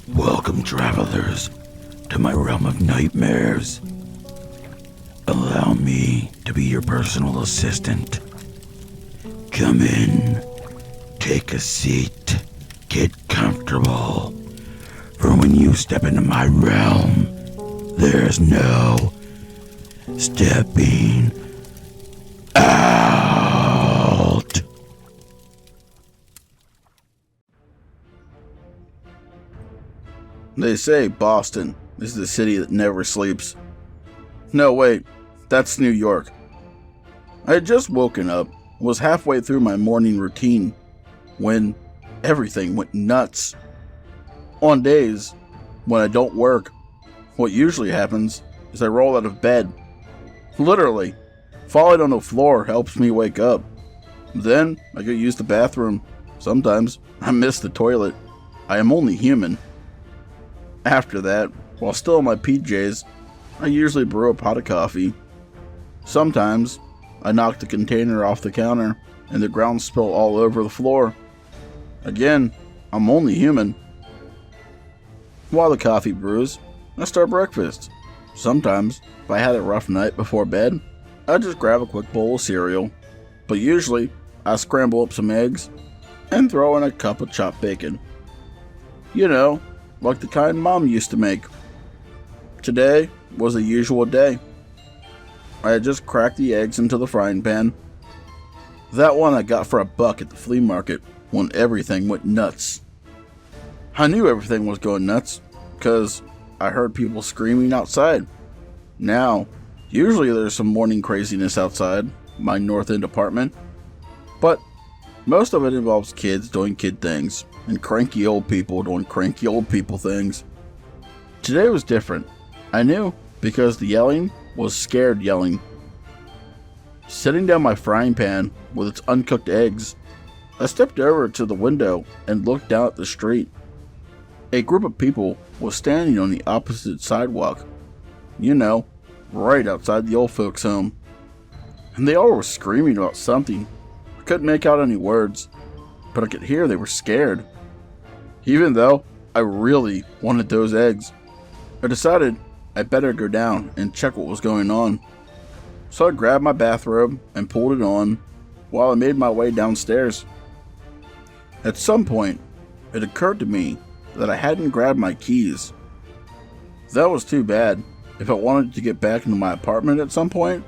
Welcome, travelers, to my realm of nightmares. Allow me to be your personal assistant. Come in, take a seat, get comfortable. For when you step into my realm, there's no stepping out. They say Boston is the city that never sleeps. No, wait, that's New York. I had just woken up, was halfway through my morning routine, when everything went nuts. On days when I don't work, what usually happens is I roll out of bed. Literally, falling on the floor helps me wake up. Then I go use the bathroom. Sometimes I miss the toilet. I am only human. After that, while still in my PJs, I usually brew a pot of coffee. Sometimes I knock the container off the counter and the grounds spill all over the floor. Again, I'm only human. While the coffee brews, I start breakfast. Sometimes, if I had a rough night before bed, I just grab a quick bowl of cereal. But usually, I scramble up some eggs and throw in a cup of chopped bacon. You know, like the kind Mom used to make. Today was a usual day. I had just cracked the eggs into the frying pan. That one I got for $1 at the flea market when everything went nuts. I knew everything was going nuts because I heard people screaming outside. Now, usually there's some morning craziness outside my North End apartment, but most of it involves kids doing kid things and cranky old people doing cranky old people things. Today was different. I knew because the yelling was scared yelling. Setting down my frying pan with its uncooked eggs, I stepped over to the window and looked down at the street. A group of people was standing on the opposite sidewalk. You know, right outside the old folks' home. And they all were screaming about something. I couldn't make out any words, but I could hear they were scared. Even though I really wanted those eggs, I decided I better go down and check what was going on. So I grabbed my bathrobe and pulled it on while I made my way downstairs. At some point, it occurred to me that I hadn't grabbed my keys. That was too bad. If I wanted to get back into my apartment at some point,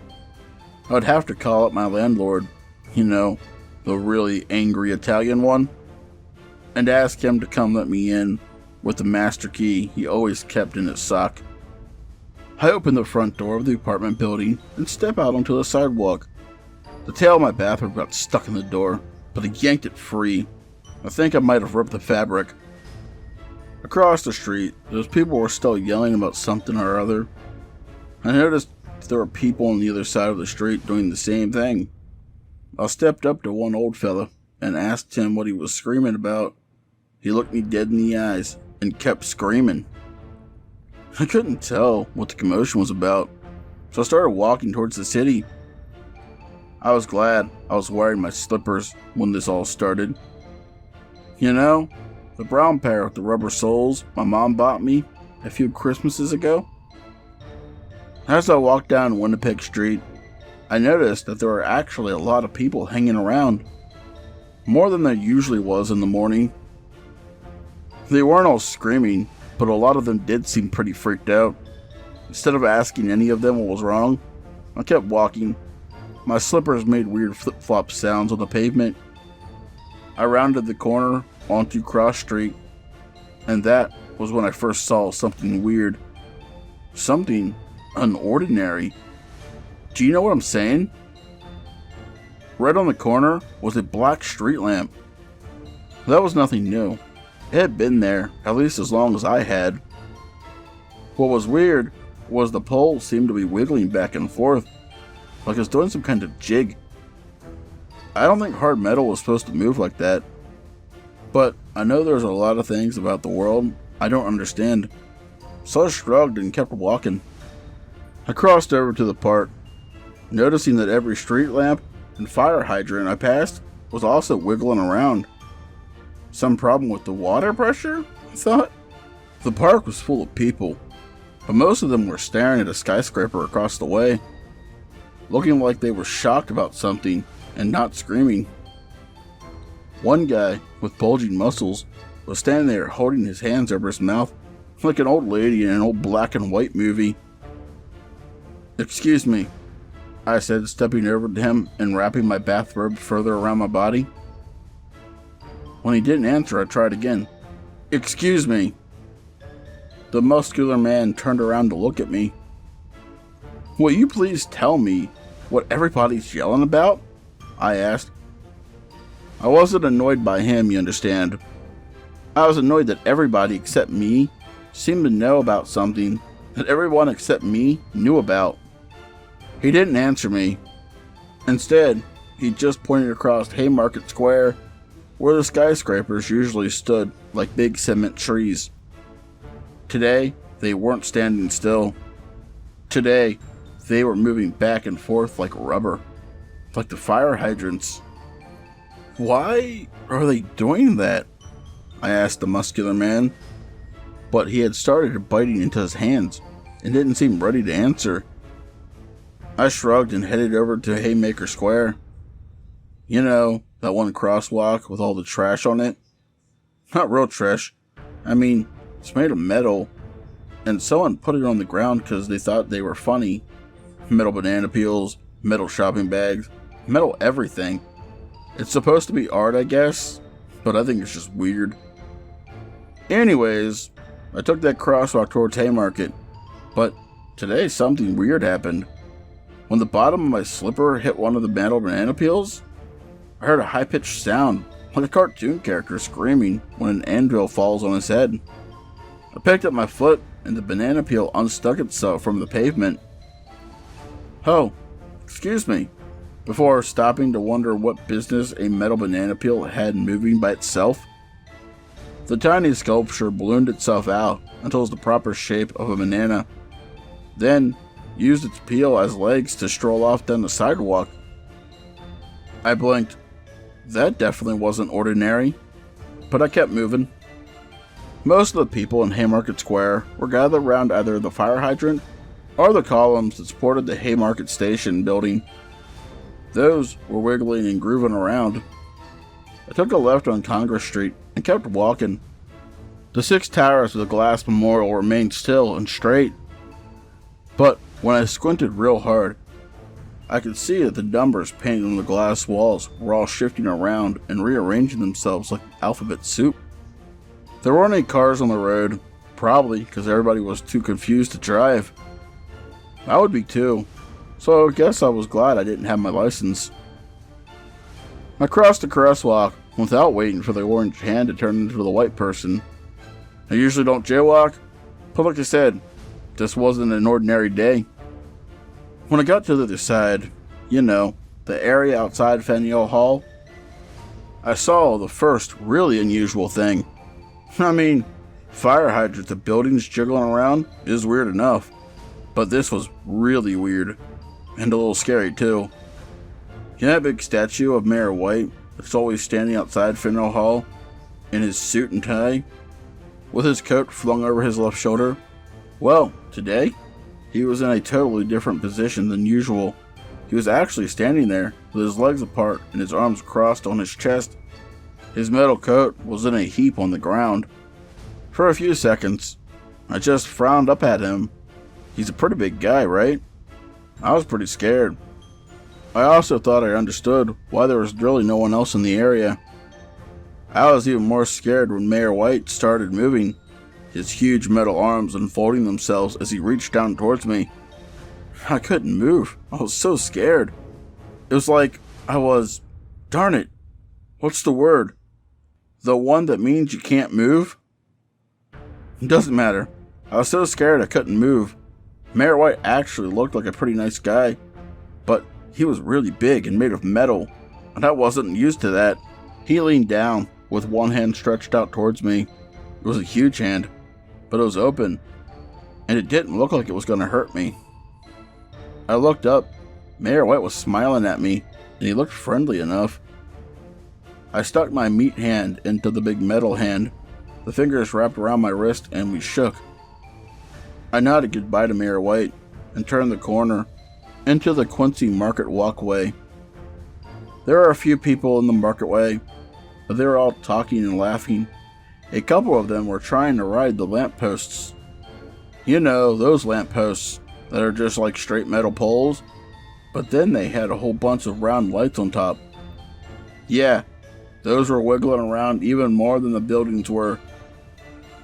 I'd have to call up my landlord, you know, the really angry Italian one, and ask him to come let me in with the master key he always kept in his sock. I opened the front door of the apartment building and step out onto the sidewalk. The tail of my bathrobe got stuck in the door, but I yanked it free. I think I might have ripped the fabric. Across the street, those people were still yelling about something or other. I noticed there were people on the other side of the street doing the same thing. I stepped up to one old fella and asked him what he was screaming about. He looked me dead in the eyes and kept screaming. I couldn't tell what the commotion was about, so I started walking towards the city. I was glad I was wearing my slippers when this all started. You know, the brown pair with the rubber soles my mom bought me a few Christmases ago? As I walked down Winnipeg Street, I noticed that there were actually a lot of people hanging around. More than there usually was in the morning. They weren't all screaming, but a lot of them did seem pretty freaked out. Instead of asking any of them what was wrong, I kept walking. My slippers made weird flip-flop sounds on the pavement. I rounded the corner onto Cross Street, and that was when I first saw something weird. Something unordinary. Do you know what I'm saying? Right on the corner was a black street lamp. That was nothing new. It had been there, at least as long as I had. What was weird was the pole seemed to be wiggling back and forth, like it was doing some kind of jig. I don't think hard metal was supposed to move like that, but I know there's a lot of things about the world I don't understand, so I shrugged and kept walking. I crossed over to the park, noticing that every street lamp and fire hydrant I passed was also wiggling around. Some problem with the water pressure? I thought. The park was full of people, but most of them were staring at a skyscraper across the way, looking like they were shocked about something and not screaming. One guy with bulging muscles was standing there holding his hands over his mouth like an old lady in an old black and white movie. "Excuse me," I said, stepping over to him and wrapping my bathrobe further around my body. When he didn't answer, I tried again. "Excuse me." The muscular man turned around to look at me. "Will you please tell me what everybody's yelling about?" I asked. I wasn't annoyed by him, you understand. I was annoyed that everybody except me seemed to know about something that everyone except me knew about. He didn't answer me. Instead, he just pointed across Haymarket Square, where the skyscrapers usually stood like big cement trees. Today, they weren't standing still. Today, they were moving back and forth like rubber, like the fire hydrants. "Why are they doing that?" I asked the muscular man, but he had started biting into his hands and didn't seem ready to answer. I shrugged and headed over to Haymaker Square. You know, that one crosswalk with all the trash on it? Not real trash. I mean, it's made of metal, and someone put it on the ground because they thought they were funny. Metal banana peels, metal shopping bags, metal everything. It's supposed to be art, I guess, but I think it's just weird. Anyways, I took that crosswalk towards Haymarket, but today something weird happened. When the bottom of my slipper hit one of the metal banana peels, I heard a high-pitched sound, like a cartoon character screaming when an anvil falls on his head. I picked up my foot, and the banana peel unstuck itself from the pavement. "Oh, excuse me," before stopping to wonder what business a metal banana peel had moving by itself. The tiny sculpture ballooned itself out until it was the proper shape of a banana, then used its peel as legs to stroll off down the sidewalk. I blinked. That definitely wasn't ordinary, but I kept moving. Most of the people in Haymarket Square were gathered around either the fire hydrant or the columns that supported the Haymarket Station building. Those were wiggling and grooving around. I took a left on Congress Street and kept walking. The 6 towers of the glass memorial remained still and straight, but when I squinted real hard, I could see that the numbers painted on the glass walls were all shifting around and rearranging themselves like alphabet soup. There weren't any cars on the road, probably because everybody was too confused to drive. I would be too, so I guess I was glad I didn't have my license. I crossed the crosswalk without waiting for the orange hand to turn into the white person. I usually don't jaywalk, but like I said, this wasn't an ordinary day. When I got to the other side, you know, the area outside Faneuil Hall, I saw the first really unusual thing. I mean, fire hydrants of buildings jiggling around is weird enough, but this was really weird, and a little scary too. You know that big statue of Mayor White that's always standing outside Faneuil Hall, in his suit and tie, with his coat flung over his left shoulder? Well, today, he was in a totally different position than usual. He was actually standing there, with his legs apart and his arms crossed on his chest. His metal coat was in a heap on the ground. For a few seconds, I just frowned up at him. He's a pretty big guy, right? I was pretty scared. I also thought I understood why there was really no one else in the area. I was even more scared when Mayor White started moving, his huge metal arms unfolding themselves as he reached down towards me. I couldn't move. I was so scared. It was like I was... Darn it. What's the word? The one that means you can't move? It doesn't matter. I was so scared I couldn't move. Mayor White actually looked like a pretty nice guy, but he was really big and made of metal, and I wasn't used to that. He leaned down with one hand stretched out towards me. It was a huge hand, but it was open, and it didn't look like it was going to hurt me. I looked up. Mayor White was smiling at me, and he looked friendly enough. I stuck my meat hand into the big metal hand. The fingers wrapped around my wrist, and we shook. I nodded goodbye to Mayor White and turned the corner into the Quincy Market walkway. There were a few people in the marketway, but they were all talking and laughing. A couple of them were trying to ride the lampposts. You know, those lampposts that are just like straight metal poles, but then they had a whole bunch of round lights on top. Yeah, those were wiggling around even more than the buildings were,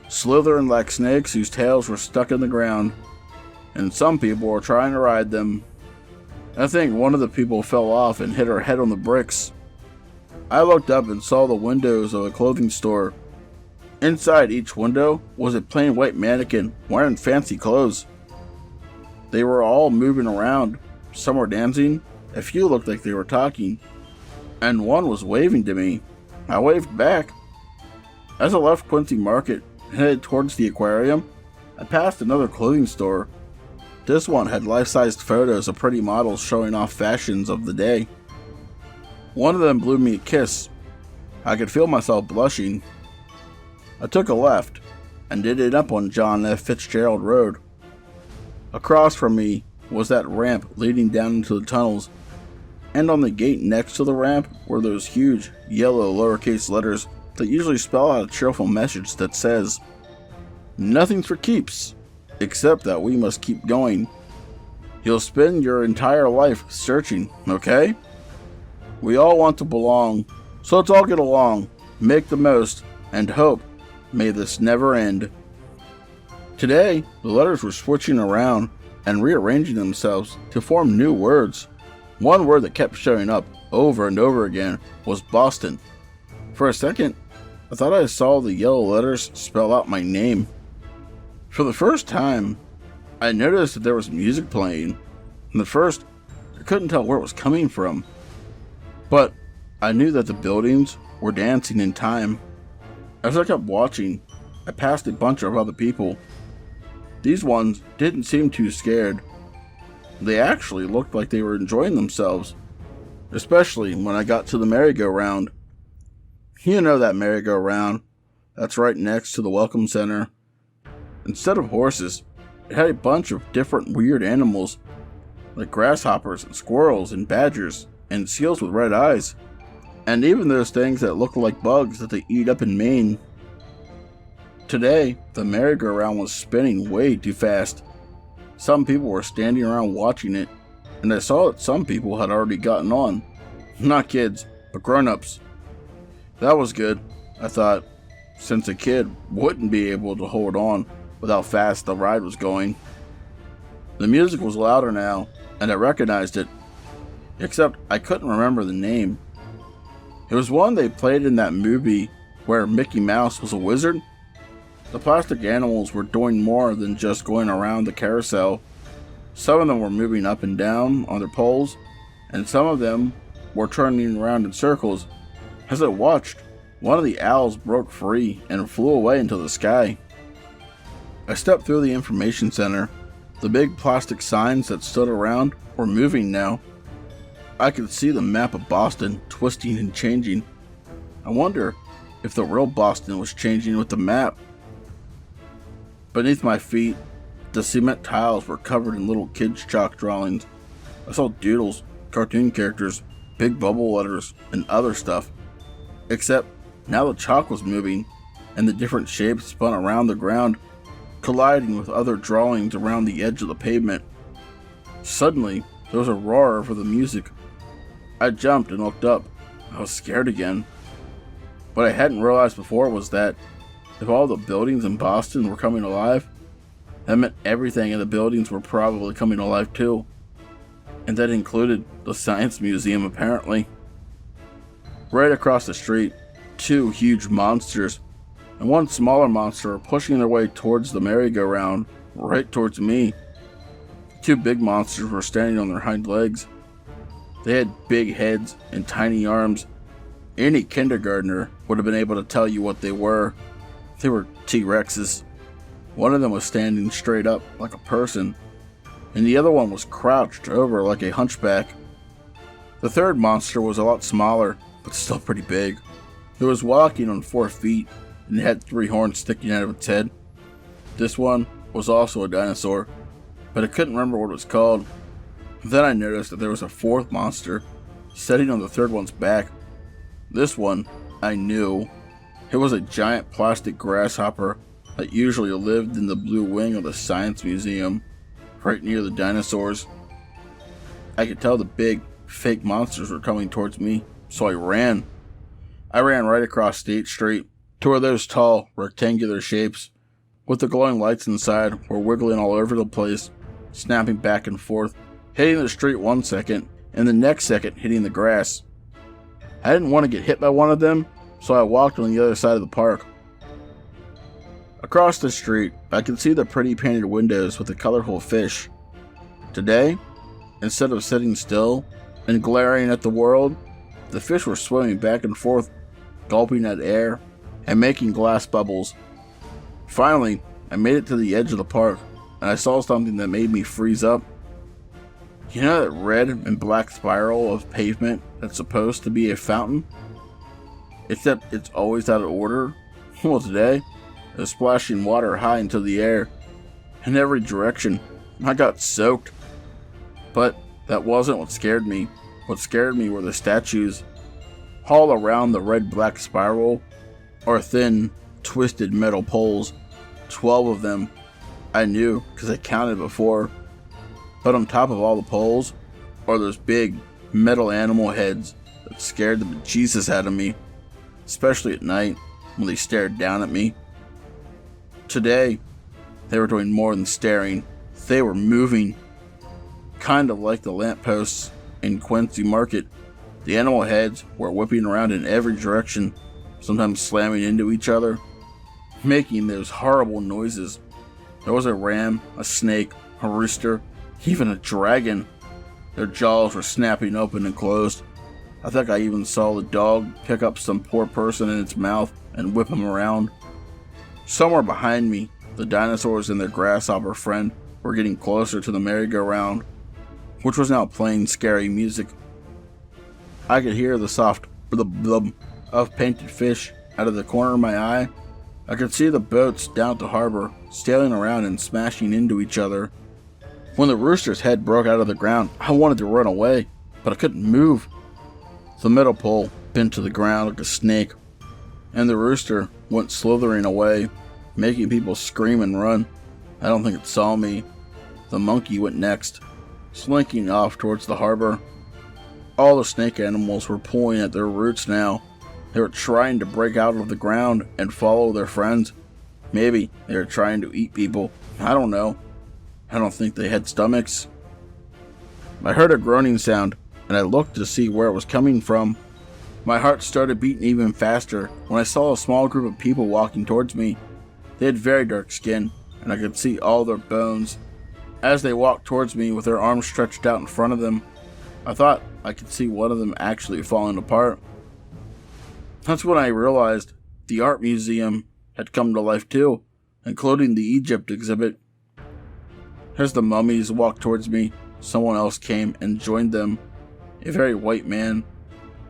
slithering like snakes whose tails were stuck in the ground, and some people were trying to ride them. I think one of the people fell off and hit her head on the bricks. I looked up and saw the windows of a clothing store. Inside each window was a plain white mannequin wearing fancy clothes. They were all moving around. Some were dancing, a few looked like they were talking, and one was waving to me. I waved back. As I left Quincy Market and headed towards the aquarium, I passed another clothing store. This one had life-sized photos of pretty models showing off fashions of the day. One of them blew me a kiss. I could feel myself blushing. I took a left and ended up on John F. Fitzgerald Road. Across from me was that ramp leading down into the tunnels, and on the gate next to the ramp were those huge yellow lowercase letters that usually spell out a cheerful message that says, "Nothing's for keeps, except that we must keep going. You'll spend your entire life searching, okay? We all want to belong, so let's all get along, make the most, and hope may this never end." Today, the letters were switching around and rearranging themselves to form new words. One word that kept showing up over and over again was Boston. For a second, I thought I saw the yellow letters spell out my name. For the first time, I noticed that there was music playing. And at first, I couldn't tell where it was coming from. But I knew that the buildings were dancing in time. As I kept watching, I passed a bunch of other people. These ones didn't seem too scared. They actually looked like they were enjoying themselves, especially when I got to the merry-go-round. You know that merry-go-round that's right next to the Welcome Center. Instead of horses, it had a bunch of different weird animals, like grasshoppers and squirrels and badgers and seals with red eyes, and even those things that look like bugs that they eat up in Maine. Today, the merry-go-round was spinning way too fast. Some people were standing around watching it, and I saw that some people had already gotten on. Not kids, but grown-ups. That was good, I thought, since a kid wouldn't be able to hold on with how fast the ride was going. The music was louder now, and I recognized it, except I couldn't remember the name. It was one they played in that movie where Mickey Mouse was a wizard. The plastic animals were doing more than just going around the carousel. Some of them were moving up and down on their poles, and some of them were turning around in circles. As I watched, one of the owls broke free and flew away into the sky. I stepped through the information center. The big plastic signs that stood around were moving now. I could see the map of Boston twisting and changing. I wonder if the real Boston was changing with the map. Beneath my feet, the cement tiles were covered in little kids' chalk drawings. I saw doodles, cartoon characters, big bubble letters, and other stuff. Except now the chalk was moving, and the different shapes spun around the ground, colliding with other drawings around the edge of the pavement. Suddenly, there was a roar for the music. I jumped and looked up. I was scared again. What I hadn't realized before was that if all the buildings in Boston were coming alive, that meant everything in the buildings were probably coming alive too. And that included the Science Museum, apparently. Right across the street, two huge monsters and one smaller monster were pushing their way towards the merry-go-round, right towards me. The two big monsters were standing on their hind legs. They had big heads and tiny arms. Any kindergartner would have been able to tell you what they were. They were T-Rexes. One of them was standing straight up like a person. and the other one was crouched over like a hunchback. The third monster was a lot smaller, but still pretty big. It was walking on 4 feet, and it had 3 horns sticking out of its head. This one was also a dinosaur, but I couldn't remember what it was called. Then I noticed that there was a 4th monster sitting on the 3rd one's back. This one, I knew. It was a giant plastic grasshopper that usually lived in the blue wing of the Science Museum, right near the dinosaurs. I could tell the big, fake monsters were coming towards me, so I ran. I ran right across State Street to where those tall, rectangular shapes with the glowing lights inside were wiggling all over the place, snapping back and forth, hitting the street 1 second, and the next second hitting the grass. I didn't want to get hit by one of them, so I walked on the other side of the park. Across the street, I could see the pretty painted windows with the colorful fish. Today, instead of sitting still and glaring at the world, the fish were swimming back and forth, gulping at air and making glass bubbles. Finally, I made it to the edge of the park, and I saw something that made me freeze up. You know that red and black spiral of pavement that's supposed to be a fountain? Except it's always out of order? Well, today, it was splashing water high into the air, in every direction. I got soaked. But that wasn't what scared me. What scared me were the statues. All around the red-black spiral are thin, twisted metal poles. 12 of them. I knew, because I counted before. But on top of all the poles are those big, metal animal heads that scared the bejesus out of me, especially at night when they stared down at me. Today, they were doing more than staring. They were moving. Kind of like the lampposts in Quincy Market. The animal heads were whipping around in every direction, sometimes slamming into each other, making those horrible noises. There was a ram, a snake, a rooster, even a dragon. Their jaws were snapping open and closed. I think I even saw the dog pick up some poor person in its mouth and whip him around. Somewhere behind me, the dinosaurs and their grasshopper friend were getting closer to the merry-go-round, which was now playing scary music. I could hear the soft blub blub of painted fish out of the corner of my eye. I could see the boats down at the harbor sailing around and smashing into each other. When the rooster's head broke out of the ground, I wanted to run away, but I couldn't move. The metal pole bent to the ground like a snake, and the rooster went slithering away, making people scream and run. I don't think it saw me. The monkey went next, slinking off towards the harbor. All the snake animals were pulling at their roots now. They were trying to break out of the ground and follow their friends. Maybe they were trying to eat people. I don't know. I don't think they had stomachs. I heard a groaning sound, and I looked to see where it was coming from. My heart started beating even faster when I saw a small group of people walking towards me. They had very dark skin, and I could see all their bones. As they walked towards me with their arms stretched out in front of them, I thought I could see one of them actually falling apart. That's when I realized the art museum had come to life too, including the Egypt exhibit. As the mummies walked towards me, someone else came and joined them, a very white man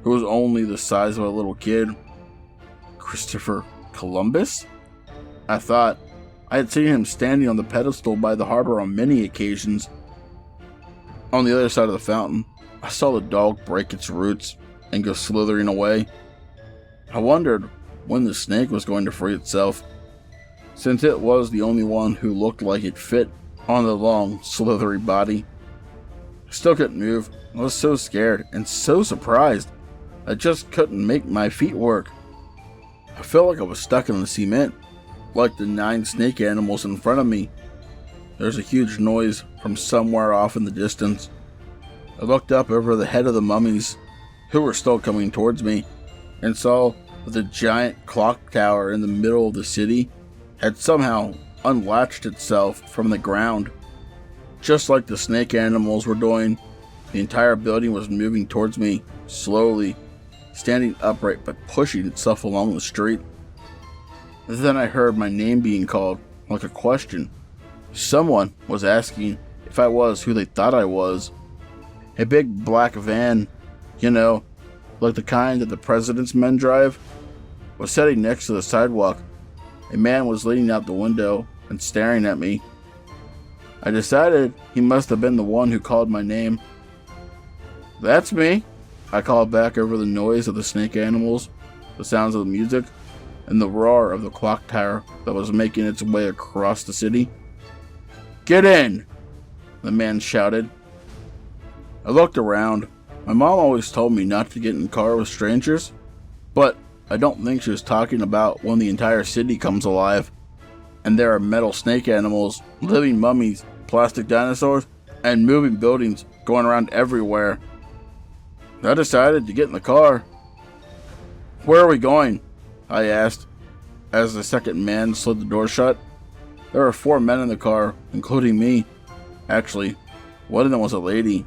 who was only the size of a little kid. Christopher Columbus? I thought. I had seen him standing on the pedestal by the harbor on many occasions. On the other side of the fountain, I saw the dog break its roots and go slithering away. I wondered when the snake was going to free itself, since it was the only one who looked like it fit on the long, slithery body. I still couldn't move. I was so scared and so surprised. I just couldn't make my feet work. I felt like I was stuck in the cement, like the 9 snake animals in front of me. There was a huge noise from somewhere off in the distance. I looked up over the head of the mummies, who were still coming towards me, and saw that the giant clock tower in the middle of the city had somehow unlatched itself from the ground. Just like the snake animals were doing, the entire building was moving towards me, slowly, standing upright but pushing itself along the street. Then I heard my name being called, like a question. Someone was asking if if I was who they thought I was. A big black van, you know, like the kind that the president's men drive, was sitting next to the sidewalk. A man was leaning out the window and staring at me. I decided he must have been the one who called my name. "That's me," I called back over the noise of the snake animals, the sounds of the music, and the roar of the clock tower that was making its way across the city. "Get in!" the man shouted. I looked around. My mom always told me not to get in a car with strangers, but I don't think she was talking about when the entire city comes alive, and there are metal snake animals, living mummies, plastic dinosaurs, and moving buildings going around everywhere. I decided to get in the car. "Where are we going?" I asked, as the second man slid the door shut. There were 4 men in the car, including me. Actually, one of them was a lady.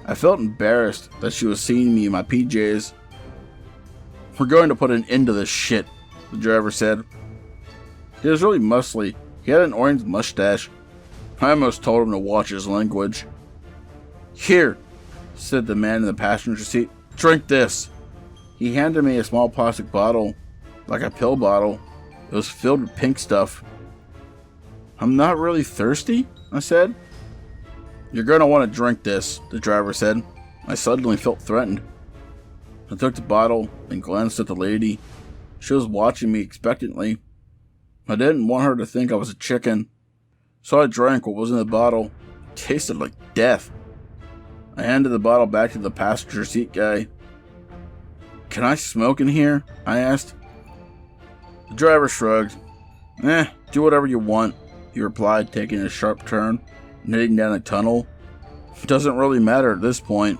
I felt embarrassed that she was seeing me in my PJs. "We're going to put an end to this shit," the driver said. He was really muscly. He had an orange mustache. I almost told him to watch his language. "Here," said the man in the passenger seat. "Drink this." He handed me a small plastic bottle, like a pill bottle. It was filled with pink stuff. "I'm not really thirsty," I said. "You're going to want to drink this," the driver said. I suddenly felt threatened. I took the bottle and glanced at the lady. She was watching me expectantly. I didn't want her to think I was a chicken, so I drank what was in the bottle. It tasted like death. I handed the bottle back to the passenger seat guy. "Can I smoke in here?" I asked. The driver shrugged. Do whatever you want," he replied, taking a sharp turn and heading down a tunnel. It doesn't really matter at this point.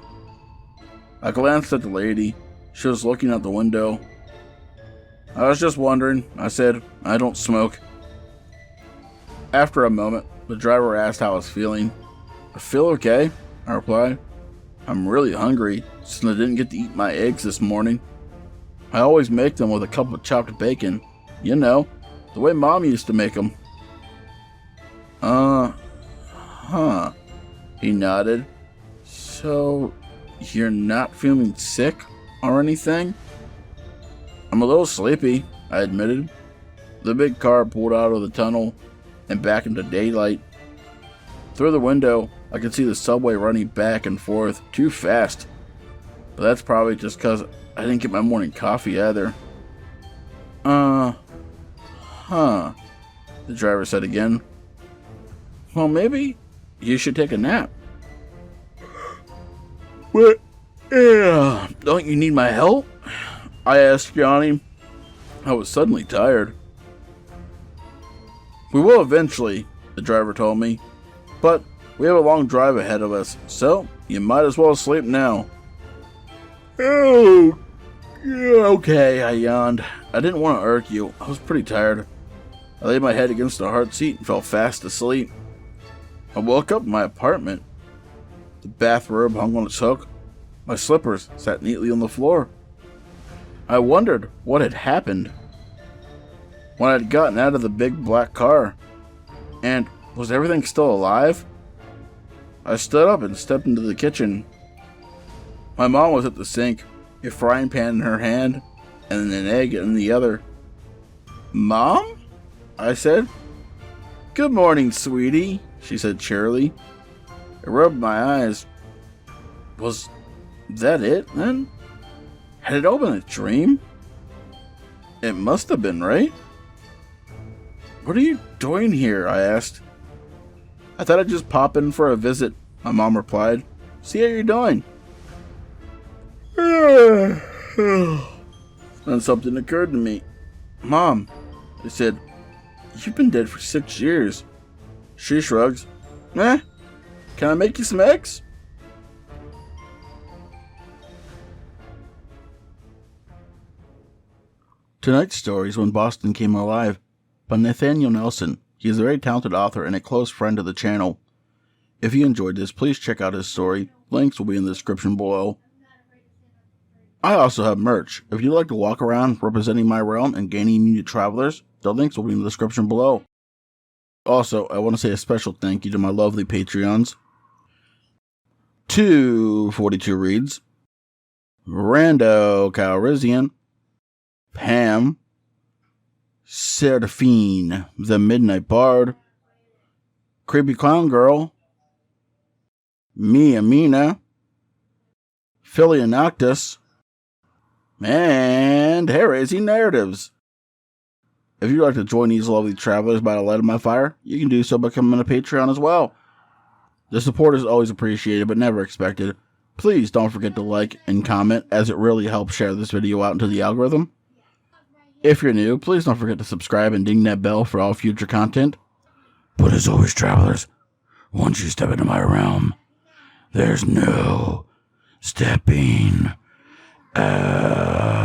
I glanced at the lady. She was looking out the window. "I was just wondering," I said. "I don't smoke." After a moment, the driver asked how I was feeling. "I feel okay," I replied. "I'm really hungry since I didn't get to eat my eggs this morning. I always make them with a cup of chopped bacon. You know, the way Mom used to make them." Huh. He nodded. "So, you're not feeling sick or anything?" "I'm a little sleepy," I admitted. The big car pulled out of the tunnel and back into daylight. Through the window, I could see the subway running back and forth too fast. But that's probably just because I didn't get my morning coffee either. The driver said again. "Well, maybe you should take a nap." "What? Yeah, don't you need my help?" I asked, yawning. I was suddenly tired. "We will eventually," the driver told me. "But we have a long drive ahead of us, so you might as well sleep now." "Oh, yeah, okay," I yawned. I didn't want to irk you. I was pretty tired. I laid my head against the hard seat and fell fast asleep. I woke up in my apartment. The bathrobe hung on its hook. My slippers sat neatly on the floor. I wondered what had happened. When I'd gotten out of the big black car, and was everything still alive? I stood up and stepped into the kitchen. My mom was at the sink, a frying pan in her hand, and an egg in the other. "Mom?" I said. "Good morning, sweetie," she said cheerily. I rubbed my eyes. Was that it, then? Had it all been a dream? It must have been, right? "What are you doing here?" I asked. "I thought I'd just pop in for a visit," my mom replied. "See how you're doing." Then something occurred to me. "Mom," I said, "you've been dead for 6 years." She shrugs. Can I make you some eggs?" Tonight's story is When Boston Came Alive by Nathaniel Nelson. He is a very talented author and a close friend of the channel. If you enjoyed this, please check out his story. Links will be in the description below. I also have merch. If you'd like to walk around representing my realm and gaining new travelers, the links will be in the description below. Also, I want to say a special thank you to my lovely Patreons. 242 reads Rando Calrissian, Pam, Seraphine, the Midnight Bard, Creepy Clown Girl, Mia Mina, Philionoctus, and Hair-Raising Narratives. If you'd like to join these lovely travelers by the light of my fire, you can do so by becoming a Patreon as well. The support is always appreciated but never expected. Please don't forget to like and comment, as it really helps share this video out into the algorithm. If you're new, please don't forget to subscribe and ding that bell for all future content. But as always, travelers, once you step into my realm, there's no stepping out.